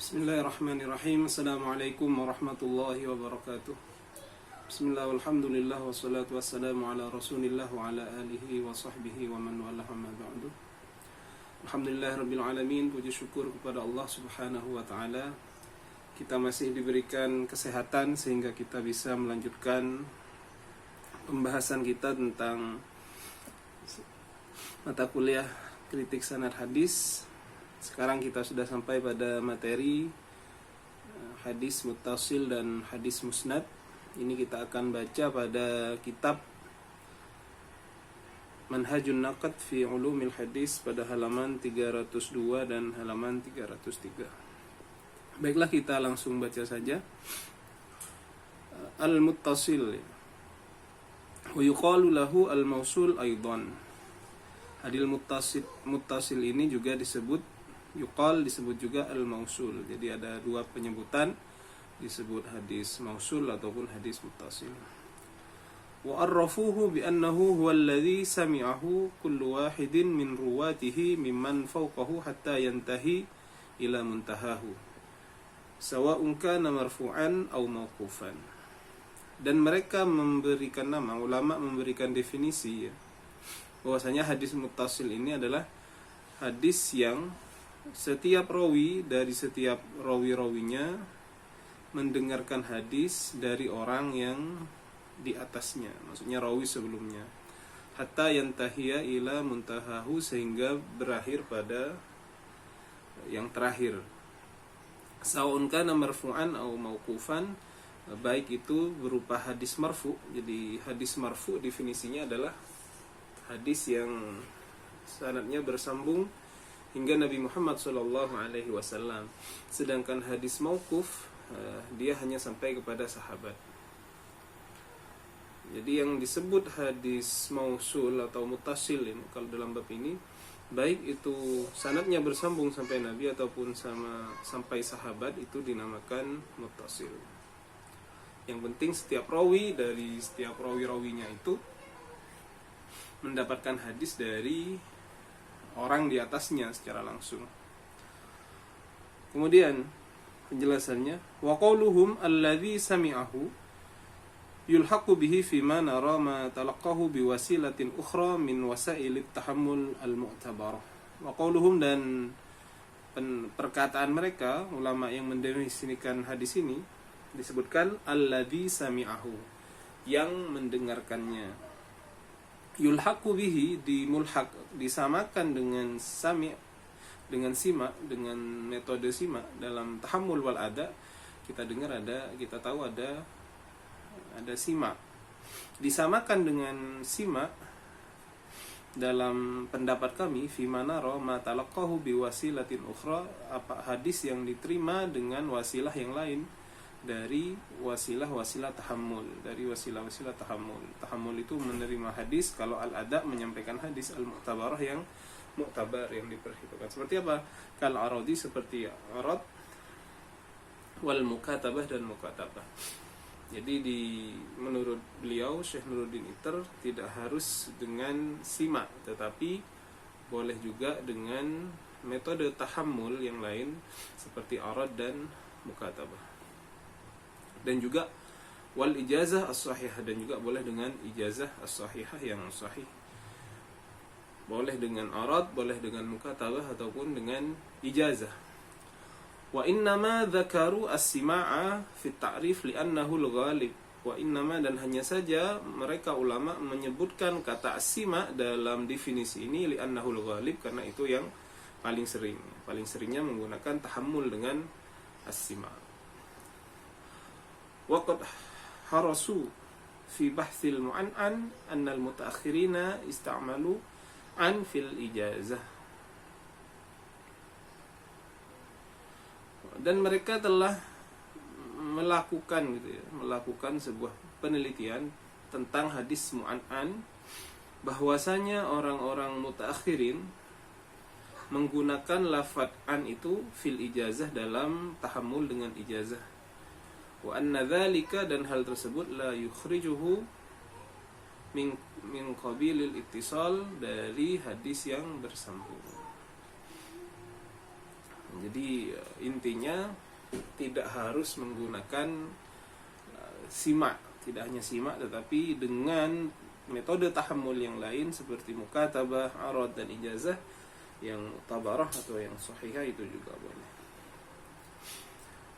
Bismillahirrahmanirrahim. Assalamualaikum warahmatullahi wabarakatuh. Bismillah walhamdulillah wassalatu wassalamu ala rasulillah wa ala alihi wa sahbihi wa man wala amma ba'du. Alhamdulillah rabbil alamin. Puji syukur kepada Allah subhanahu wa ta'ala. Kita masih diberikan kesehatan sehingga kita bisa melanjutkan pembahasan kita tentang mata kuliah kritik sanad hadis. Sekarang kita sudah sampai pada materi hadis muttasil dan hadis musnad. Ini kita akan baca pada kitab Manhajun Naqd fi Ulumil Hadis pada halaman 302 dan halaman 303. Baiklah, kita langsung baca saja. Al-muttasil wa yuqalu lahu al-mausul aidan. Hadis muttasil ini juga disebut yuqal, disebut juga al-mausul. Jadi ada dua penyebutan, disebut hadis mausul ataupun hadis muttasil. Wa arrafuhu bi annahu huwa alladhi sami'ahu kullu wahidin min ruwatihi mimman fawqahu hatta yantahi ila muntahahu sawa'un kana marfu'an aw mawqufan. Dan mereka memberikan nama, ulama memberikan definisi ya, bahwasanya hadis muttasil ini adalah hadis yang setiap rawi dari setiap rawi-rawinya mendengarkan hadis dari orang yang di atasnya, maksudnya rawi sebelumnya, hatta yantahiya ila muntahahu, sehingga berakhir pada yang terakhir. Sawa'un kana marfu'an aw mauqufan, baik itu berupa hadis marfu'. Jadi hadis marfu' definisinya adalah hadis yang sanadnya bersambung hingga Nabi Muhammad SAW. Sedangkan hadis mauquf dia hanya sampai kepada sahabat. Jadi yang disebut hadis mausul atau muttasil ini, kalau dalam bab ini, baik itu sanadnya bersambung sampai Nabi ataupun sampai sahabat, itu dinamakan muttasil. Yang penting setiap rawi dari setiap rawi-rawinya itu mendapatkan hadis dari orang di atasnya secara langsung. Kemudian penjelasannya, wa qauluhum alladzi sami'ahu yulhaqu bihi fima nara ma talaqahu biwasilatin ukhra min wasailit tahammul al-mu'tabarah. Wa qauluhum, dan perkataan mereka ulama yang mendefinisikan hadis ini disebutkan alladzi sami'ahu, yang mendengarkannya. Yulhaqu bihi, dimulhaq, disamakan dengan sami', dengan sima, dengan metode sima. Dalam tahammul wal ada kita dengar ada, kita tahu ada sima, disamakan dengan sima. Dalam pendapat kami, fi manara ma talaqahu biwasilatin ukhra, apa hadis yang diterima dengan wasilah yang lain dari wasilah-wasilah tahammul, dari wasilah-wasilah tahammul. Tahammul itu menerima hadis, kalau al-ada menyampaikan hadis, al-mu'tabarah yang mu'tabar, yang diperhitungkan. Seperti apa? Kal aradi, seperti arad, wal mukatabah, dan mukatabah. Jadi menurut beliau Syekh Nuruddin Itter, tidak harus dengan sima, tetapi boleh juga dengan metode tahammul yang lain seperti arad dan mukatabah. Dan juga wal ijazah as-sahihah, dan juga boleh dengan ijazah as-sahihah yang sahih. Boleh dengan arad, boleh dengan mukatabah, ataupun dengan ijazah. Wa innama dzakaru as-sima'a fi at-ta'rif li'annahu al-ghalib. Wa innama, dan hanya saja mereka ulama menyebutkan kata as-sima' dalam definisi ini li'annahu al-ghalib, karena itu yang paling sering. Paling seringnya menggunakan tahammul dengan as-sima'. Waqad harasu fi bahthil mu'an'an anna al-mutaakhirina ista'malu an fil ijazah. Dan mereka telah melakukan sebuah penelitian tentang hadis mu'an'an, bahwasanya orang-orang mutaakhirin menggunakan lafaz an itu fil ijazah, dalam tahammul dengan ijazah. Wa anna dzalika, dan hal tersebut la yukhrijuhu min qabilil ittisal, dari hadis yang bersambung. Jadi intinya tidak harus menggunakan simak, tidak hanya simak tetapi dengan metode tahammul yang lain seperti mukatabah, arad dan ijazah yang tabarah atau yang sahihah itu juga boleh.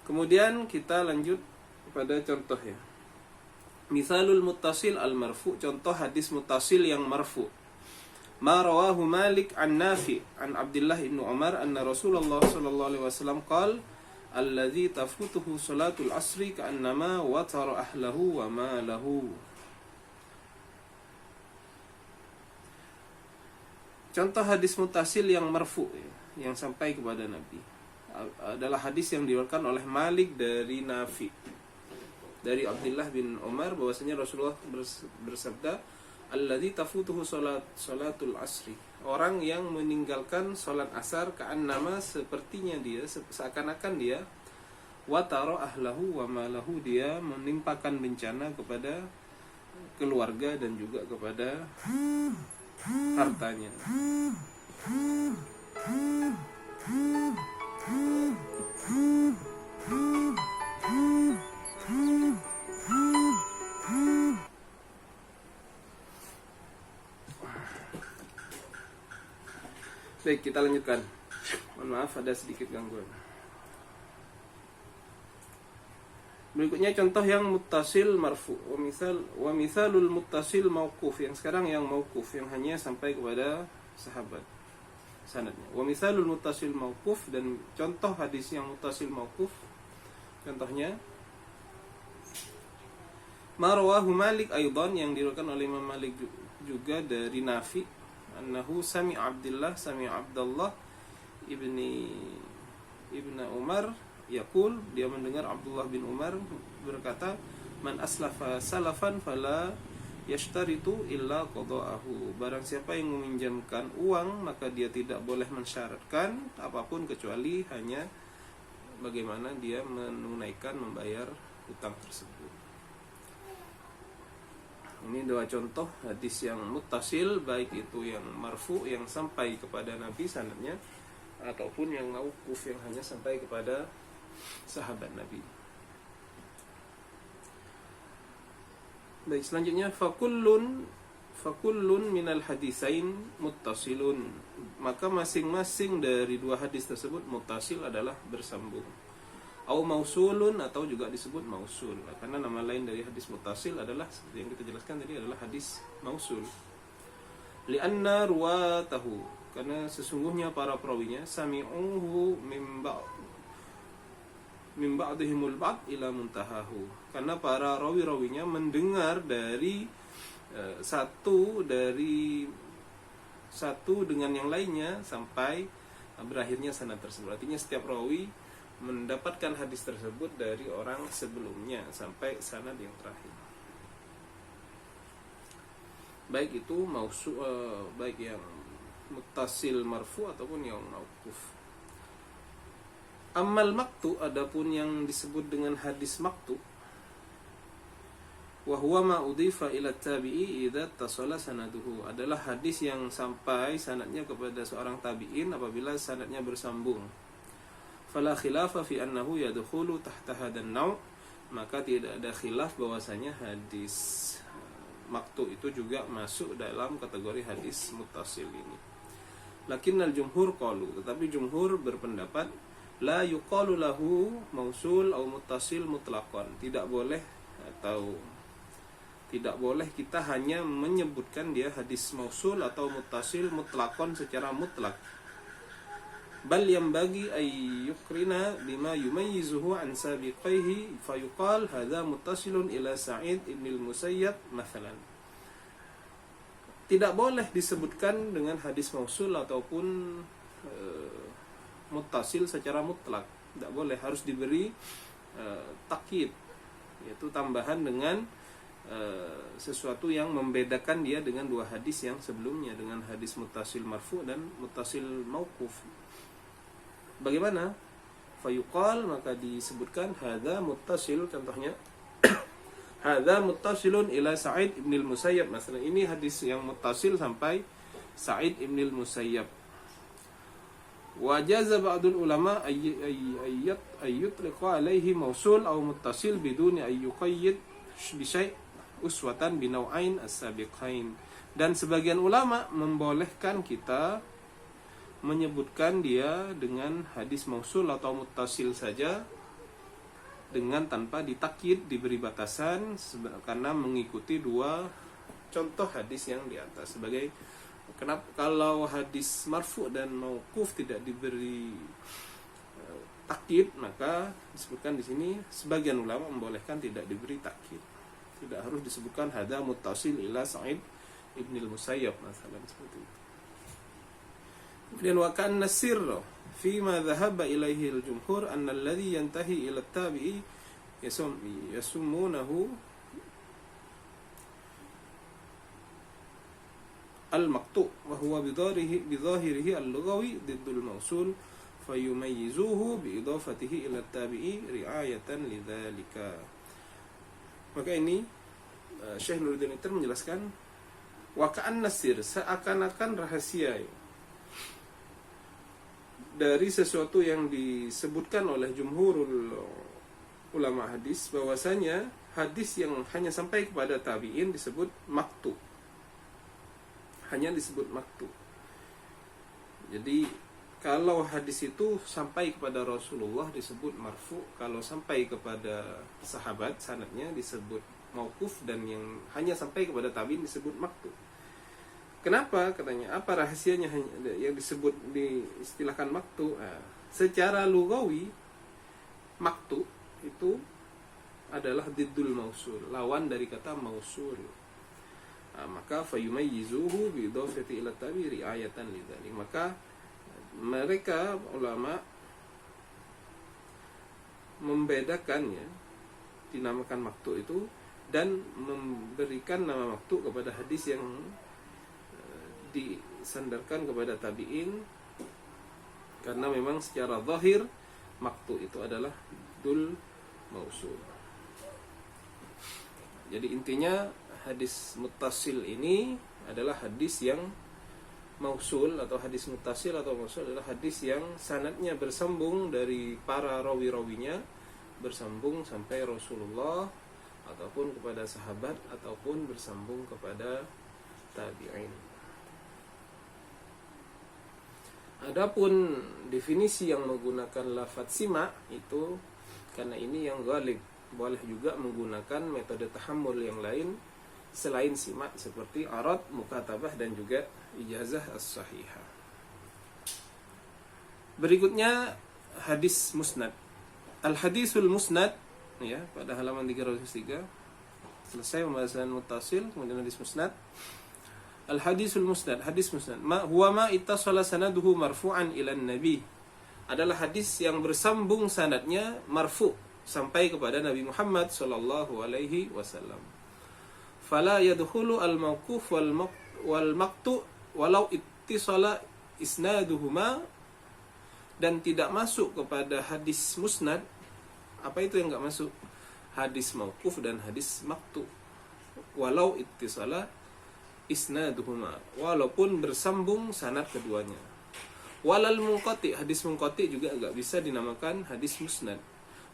Kemudian kita lanjut pada contoh ya. Misalul muttasil al-marfu, contoh hadis muttasil yang marfu. Ma rawahu Malik an Nafi an Abdullah bin Umar anna Rasulullah sallallahu alaihi wasallam qala alladzi tafutuhu salatul asri ka'annama watara ahlahu wa ma lahu. Contoh hadis muttasil yang marfu yang sampai kepada Nabi adalah hadis yang diriwayatkan oleh Malik dari Nafi dari Abdullah bin Umar bahwasanya Rasulullah bersabda, alladzi tafutuhu salatul asri, orang yang meninggalkan salat asar ka'annama, sepertinya dia, seakan-akan dia, wataro ahlahu wa malahu, dia menimpakan bencana kepada keluarga dan juga kepada hartanya. Baik, kita lanjutkan. Mohon maaf ada sedikit gangguan. Berikutnya contoh yang muttasil marfu, wa misalul muttasil mauquf, yang sekarang yang mauquf yang hanya sampai kepada sahabat sanadnya. Wa misalul muttasil mauquf, dan contoh hadis yang muttasil mauquf contohnya ma rawahu Malik aidan, yang diriwayatkan oleh Imam Malik juga dari Nafi annahu sami'a Abdullah ibnu Umar yaqul, dia mendengar Abdullah bin Umar berkata, man aslafa salafan fala yashtaritu illa qada'ahu, barang siapa yang meminjamkan uang maka dia tidak boleh mensyaratkan apapun kecuali hanya bagaimana dia menunaikan, membayar hutang tersebut. Ini dua contoh hadis yang muttasil, baik itu yang marfu yang sampai kepada Nabi sanadnya, ataupun yang mauquf yang hanya sampai kepada sahabat Nabi. Baik, selanjutnya fakullun minal hadisain muttasilun, maka masing-masing dari dua hadis tersebut muttasil adalah bersambung. Au mausulun, atau juga disebut mausul, karena nama lain dari hadis muttasil adalah seperti yang kita jelaskan tadi adalah hadis mausul. Lianna ruwatahu, karena sesungguhnya para perawinya sami'uhu min ba'dihimul ba'd ila muntahahu, karena para rawi-rawinya mendengar dari satu dengan yang lainnya sampai berakhirnya sanad tersebut. Artinya setiap rawi mendapatkan hadis tersebut dari orang sebelumnya sampai sanad yang terakhir. Baik itu baik yang muttasil marfu ataupun yang mauquf. Amal maktu, adapun yang disebut dengan hadis maktu, wa huwa ma udhifa ila tabi'i idza tasala sanaduhu, adalah hadis yang sampai sanadnya kepada seorang tabi'in apabila sanadnya bersambung. Fala khilafa fi annahu yadkhulu tahta hadan naw', maka tidak ada khilaf bahwasanya hadis maktu itu juga masuk dalam kategori hadis muttasil ini. Lakinnal jumhur qalu, tetapi jumhur berpendapat la yuqalu lahu mausul au muttasil mutlaqan, tidak boleh kita hanya menyebutkan dia hadis mausul atau muttasil mutlaqan secara mutlak. Bal yang bagi ay yukrina bima yumayyizuhu an sabiqaihi fayuqal hadza muttasilun ila Sa'id ibn al-Musayyab mathalan. Tidak boleh disebutkan dengan hadis mausul ataupun muttasil secara mutlak. Tidak boleh, harus diberi takkid, yaitu tambahan dengan sesuatu yang membedakan dia dengan dua hadis yang sebelumnya, dengan hadis muttasil marfu dan muttasil mauquf. Bagaimana? Fayuqal, maka disebutkan hadza muttasil, contohnya hadza muttasilun ila Sa'id ibn al-Musayyab, masalah ini hadis yang muttasil sampai Sa'id ibn al-Musayyab. Wajaza ba'dul ulama ayyutliqa alaihi mausul aw muttasil biduni ayyuqayyid bisyai' uswatan binau'ain as-sabiqain. Dan sebagian ulama membolehkan kita menyebutkan dia dengan hadis mausul atau muttasil saja, dengan tanpa ditakyid, diberi batasan, karena mengikuti dua contoh hadis yang di atas. Sebagai kenapa kalau hadis marfu dan mauquf tidak diberi takyid, maka disebutkan di sini sebagian ulama membolehkan tidak diberi takyid. Tidak harus disebutkan hadza muttasil ila Sa'id ibn al-Musayyab masalah seperti itu. Kemudian wa kana sirra fi ma dhahaba ilaihi al-jumhur anna alladhi yantahi ila at-tabi'i yasummunahu al-maqtu' wa huwa bidhahirihi al-lughawi diddul mausul fayumayyizuhu bi idafatihi ila at-tabi'i ri'ayatan lidzalika. Maka ini Syekh Nuruddin Ittir menjelaskan wa ka'anna sir, seakan-akan rahasia dari sesuatu yang disebutkan oleh jumhurul ulama hadis, bahwasanya hadis yang hanya sampai kepada tabi'in disebut maktu, hanya disebut maktu. Jadi kalau hadis itu sampai kepada Rasulullah disebut marfu, kalau sampai kepada sahabat sanadnya disebut mauquf, dan yang hanya sampai kepada tabi'in disebut maktu. Kenapa? Katanya, apa rahasianya yang disebut diistilahkan maktu? Secara lugawi, maktu itu adalah diddul mausul, lawan dari kata mausul. Maka fayumayyizuhu bi idafati ila tabi ri'ayatan lidzalik. Maka mereka ulama membedakannya, dinamakan maktu itu, dan memberikan nama maktu kepada hadis yang disandarkan kepada tabi'in, karena memang secara zahir maktu itu adalah dul mausul. Jadi intinya hadis muttasil ini adalah hadis yang mausul, atau hadis muttasil atau mausul adalah hadis yang sanadnya bersambung dari para rawi-rawinya, bersambung sampai Rasulullah, ataupun kepada sahabat, ataupun bersambung kepada tabi'in. Adapun definisi yang menggunakan lafadz sima itu, karena ini yang ghalib, boleh juga menggunakan metode tahammul yang lain selain sima, seperti arad, mukatabah, dan juga ijazah as-sahihah. Berikutnya hadis musnad. Al-hadisul musnad, ya, pada halaman 303 selesai pembahasan muttasil, kemudian hadis musnad. Al-hadisul musnad, hadis musnad, huwa ma ittasala sanaduhu marfu'an ila nabi, adalah hadis yang bersambung sanadnya marfu' sampai kepada Nabi Muhammad sallallahu alaihi wasallam. Fala yadkhulu al-mawquf wal maqtu' walau ittisala isnaduhuma, dan tidak masuk kepada hadis musnad. Apa itu yang enggak masuk? Hadis mauquf dan hadis maqtu', walau ittisala isnaduhuma, walaupun bersambung sanad keduanya. Walal munqati, hadis munqati juga enggak bisa dinamakan hadis musnad,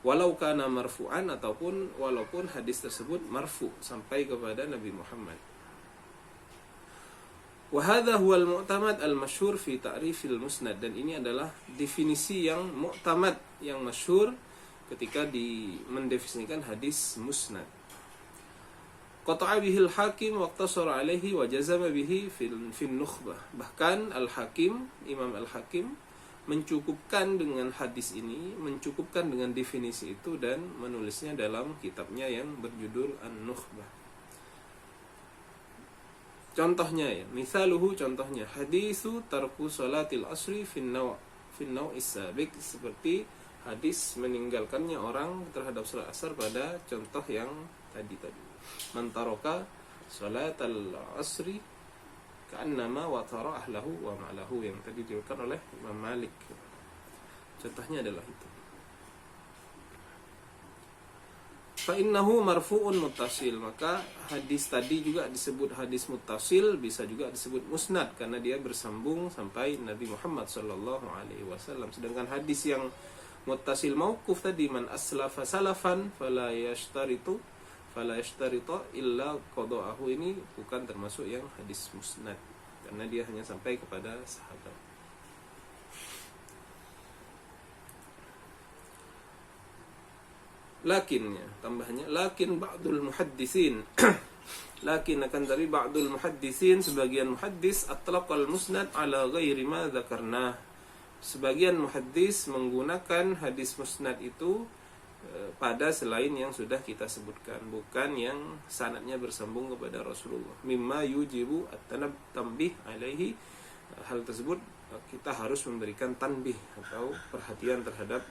walau kana marfu'an, ataupun walaupun hadis tersebut marfu sampai kepada Nabi Muhammad. Wa hadha huwal mu'tamad al-masyhur fi ta'rifil musnad, dan ini adalah definisi yang mu'tamad, yang masyhur ketika mendefinisikan hadis musnad. Qata'a bihil hakim wa iqtasara alaihi wa jazama bihi fil nukhbah. Bahkan al-Hakim, Imam al-Hakim mencukupkan dengan hadis ini, mencukupkan dengan definisi itu, dan menulisnya dalam kitabnya yang berjudul An-Nukhbah. Contohnya, ya, misaluhu, contohnya, hadisu tarku salatil asri fin naw'is sabiq, seperti hadis meninggalkannya orang terhadap salat asar pada contoh yang tadi. Man taraka salatal asri ka'annama wa tara ahlahu wa ma'lahu, yang tadi diriwayatkan oleh Imam Malik. Contohnya adalah itu. fa innahu marfu'un muttasil, maka hadis tadi juga disebut hadis muttasil, bisa juga disebut musnad karena dia bersambung sampai Nabi Muhammad sallallahu alaihi wasallam. Sedangkan hadis yang muttasil mauquf tadi, man aslafa salafan fala yashtaritu illa qada'ahu, ini bukan termasuk yang hadis musnad karena dia hanya sampai kepada sahabat. Lakinnya, tambahannya, lakin ba'dul muhaddisin lakin akan dari ba'dul muhaddisin, sebagian muhaddis, atlaqal musnad ala ghairi ma dzakarna, sebagian muhaddis menggunakan hadis musnad itu pada selain yang sudah kita sebutkan, bukan yang sanadnya bersambung kepada Rasulullah. Mimma yujibu at-tanbih alaihi, hal tersebut kita harus memberikan tanbih atau perhatian terhadap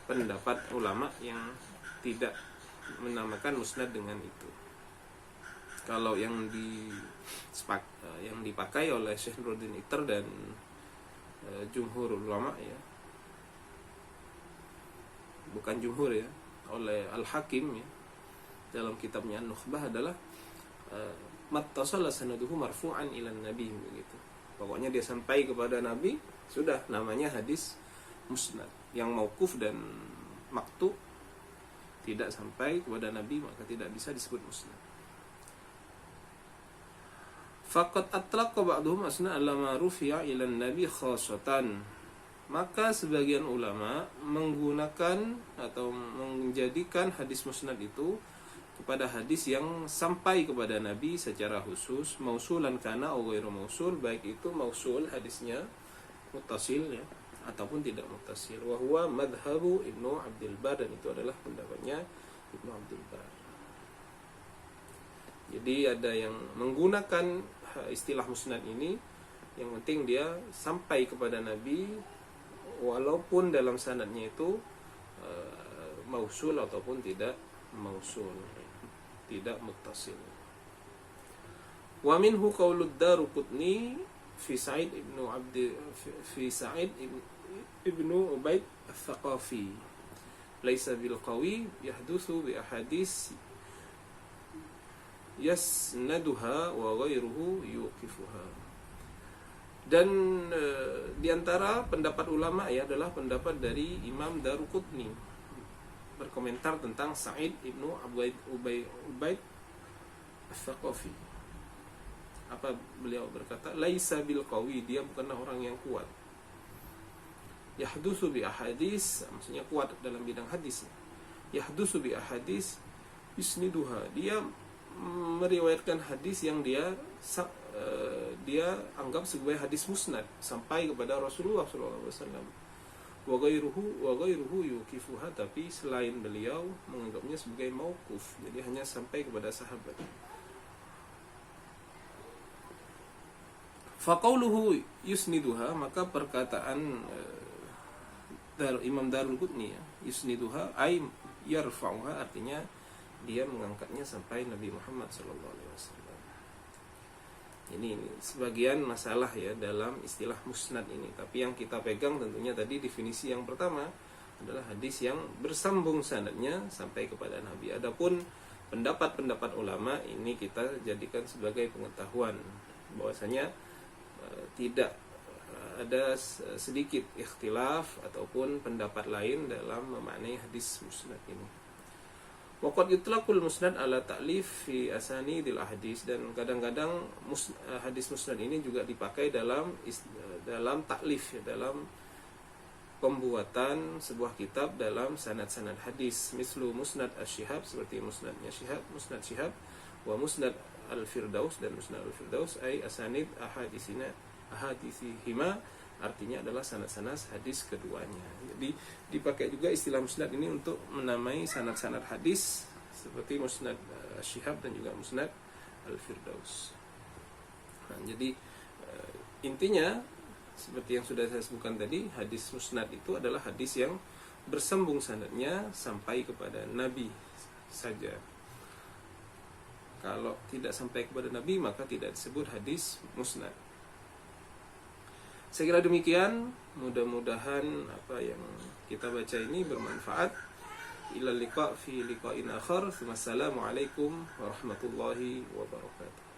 pendapat ulama yang tidak menamakan musnad dengan itu. Kalau yang dipakai oleh Syekh Nuruddin Itter dan jumhur ulama ya, bukan jumhur ya, oleh Al-Hakim ya, dalam kitabnya An-Nukhbah adalah mattasala sanaduhu marfu'an ila nabi, begitu. Pokoknya dia sampai kepada Nabi, sudah namanya hadis musnad. Yang mauquf dan maqtu tidak sampai kepada Nabi maka tidak bisa disebut musnad. Faqad atlaqa ba'dhum asna alama rufi'a ila nabi khassatan, maka sebagian ulama menggunakan atau menjadikan hadis musnad itu kepada hadis yang sampai kepada Nabi secara khusus, mausulan kana aw ghairu mausul, baik itu mausul hadisnya muttasil ya ataupun tidak muttasil. Wa huwa madhhabu Ibnu Abdul Bar, dan itu adalah pendapatnya Ibnu Abdul Bar. Jadi ada yang menggunakan istilah musnad ini, yang penting dia sampai kepada Nabi walaupun dalam sanadnya itu mausul ataupun tidak mausul, tidak muttasil. Wa minhu qaulud Daruqutni fi Sa'id ibnu Ubaid al-Thaqafi, laisa bil qawi yahdutsu bi ahadits yasnaduha wa ghairuhu yuqifuha. Dan diantara pendapat ulama ya adalah pendapat dari Imam Daruqutni, berkomentar tentang Sa'id ibnu Ubaid al-Thaqafi. Apa beliau berkata, laisa bil qawi, dia bukanlah orang yang kuat. Yahdutsu bi ahadits, maksudnya kuat dalam bidang hadis. Yahdutsu bi ahadits yusniduha, dia meriwayatkan hadis yang dia anggap sebagai hadis musnad sampai kepada Rasulullah SAW. Wa ghairuhu yuqifuha, tapi selain beliau menganggapnya sebagai mauquf, jadi hanya sampai kepada sahabat. Faqauluhu yusniduha, maka perkataan Imam Daruqutni ya, yusniduha ay yarfa'uha, artinya dia mengangkatnya sampai Nabi Muhammad SAW. Ini sebagian masalah ya dalam istilah musnad ini. Tapi yang kita pegang tentunya tadi definisi yang pertama adalah hadis yang bersambung sanadnya sampai kepada Nabi. Adapun pendapat-pendapat ulama ini kita jadikan sebagai pengetahuan bahwasanya tidak ada sedikit ikhtilaf ataupun pendapat lain dalam memaknai hadis musnad ini. Waqad yutlaqul musnad ala ta'lif fi asanidil ahadits, dan kadang-kadang hadis musnad ini juga dipakai dalam ta'lif ya, dalam pembuatan sebuah kitab dalam sanad-sanad hadis. Mislu musnad asy-Syihab, seperti musnadnya Syihab, musnad Syihab, wa musnad al-Firdaus, dan musnad al-Firdaus ay asanid ahaditsihima, artinya adalah sanad-sanad hadis keduanya. Jadi dipakai juga istilah musnad ini untuk menamai sanad-sanad hadis seperti musnad Syihab dan juga musnad al-Firdaus. Nah, jadi intinya seperti yang sudah saya sebutkan tadi, hadis musnad itu adalah hadis yang bersambung sanadnya sampai kepada Nabi saja. Kalau tidak sampai kepada Nabi maka tidak disebut hadis musnad. Saya kira demikian, mudah-mudahan apa yang kita baca ini bermanfaat Ila liqa fi liqa'in akhar. Wassalamualaikum warahmatullahi wabarakatuh.